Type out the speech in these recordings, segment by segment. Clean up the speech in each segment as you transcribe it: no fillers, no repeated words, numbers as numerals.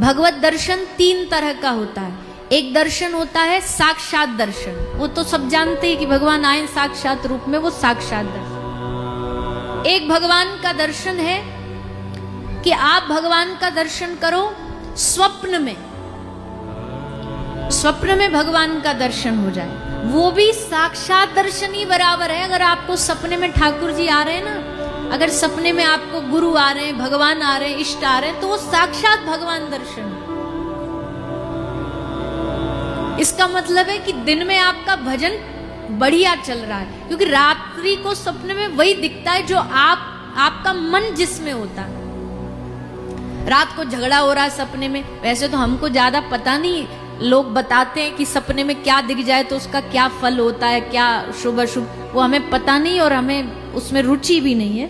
भगवत दर्शन तीन तरह का होता है। एक दर्शन होता है साक्षात दर्शन, वो तो सब जानते हैं कि भगवान आए साक्षात रूप में, वो साक्षात दर्शन। एक भगवान का दर्शन है कि आप भगवान का दर्शन करो स्वप्न में, स्वप्न में भगवान का दर्शन हो जाए, वो भी साक्षात दर्शन ही बराबर है। अगर आपको सपने में ठाकुर जी आ रहे हैं ना, अगर सपने में आपको गुरु आ रहे हैं, भगवान आ रहे हैं, इष्ट आ रहे हैं, तो वो साक्षात भगवान दर्शन है। इसका मतलब है कि दिन में आपका भजन बढ़िया चल रहा है, क्योंकि रात्रि को सपने में वही दिखता है जो आपका मन जिसमें होता है। रात को झगड़ा हो रहा है सपने में, वैसे तो हमको ज्यादा पता नहीं, लोग बताते हैं कि सपने में क्या दिख जाए तो उसका क्या फल होता है, क्या शुभ अशुभ, वो हमें पता नहीं और हमें उसमें रुचि भी नहीं है।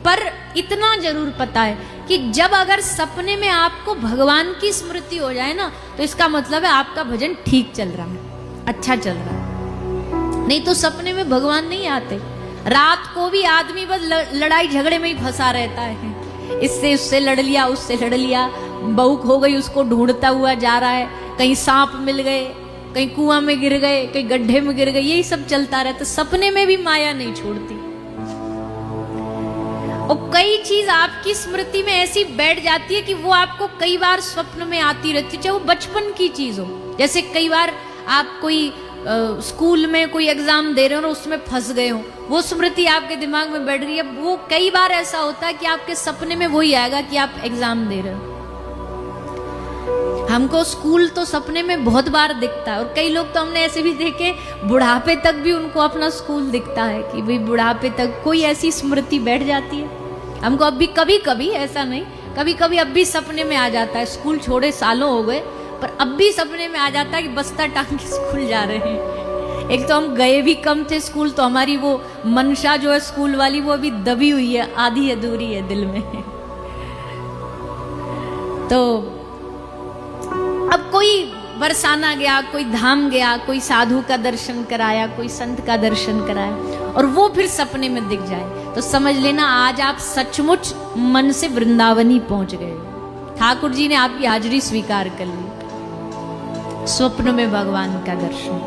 पर इतना जरूर पता है कि जब अगर सपने में आपको भगवान की स्मृति हो जाए ना, तो इसका मतलब है आपका भजन ठीक चल रहा है, अच्छा चल रहा है। नहीं तो सपने में भगवान नहीं आते। रात को भी आदमी बस लड़ाई झगड़े में ही फंसा रहता है, इससे उससे लड़ लिया, उससे लड़ लिया, बहू हो गई उसको ढूंढता हुआ जा रहा है, कहीं सांप मिल गए, कहीं कुआं में गिर गए, कहीं गड्ढे में गिर गए, यही सब चलता रहता। सपने में भी माया नहीं छोड़ती। और कई चीज आपकी स्मृति में ऐसी बैठ जाती है कि वो आपको कई बार स्वप्न में आती रहती है, चाहे वो बचपन की चीज हो। जैसे कई बार आप कोई स्कूल में कोई एग्जाम दे रहे हो और उसमें फंस गए हो, वो स्मृति आपके दिमाग में बैठ रही है। वो कई बार ऐसा होता है कि आपके सपने में वही आएगा कि आप एग्जाम दे रहे हो। हमको स्कूल तो सपने में बहुत बार दिखता है, और कई लोग तो हमने ऐसे भी देखे बुढ़ापे तक भी उनको अपना स्कूल दिखता है कि भाई बुढ़ापे तक कोई ऐसी स्मृति बैठ जाती है। हमको अब भी कभी कभी, ऐसा नहीं, कभी कभी अब भी सपने में आ जाता है। स्कूल छोड़े सालों हो गए, पर अब भी सपने में आ जाता है कि बस्ता टांग के स्कूल जा रहे हैं। एक तो हम गए भी कम थे स्कूल, तो हमारी वो मनशा जो है स्कूल वाली, वो अभी दबी हुई है, आधी अधूरी है दिल में। तो अब कोई बरसाना गया, कोई धाम गया, कोई साधु का दर्शन कराया, कोई संत का दर्शन कराया, और वो फिर सपने में दिख जाए, तो समझ लेना आज आप सचमुच मन से वृंदावन ही पहुंच गए। ठाकुर जी ने आपकी हाजिरी स्वीकार कर ली। स्वप्न में भगवान का दर्शन,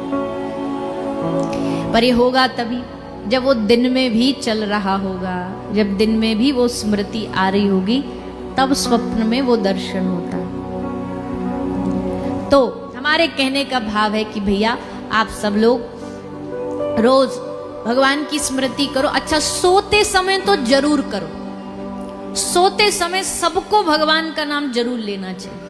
पर ये होगा तभी जब वो दिन में भी चल रहा होगा, जब दिन में भी वो स्मृति आ रही होगी, तब स्वप्न में वो दर्शन होता है। तो हमारे कहने का भाव है कि भैया आप सब लोग रोज भगवान की स्मृति करो। अच्छा, सोते समय तो जरूर करो, सोते समय सबको भगवान का नाम जरूर लेना चाहिए।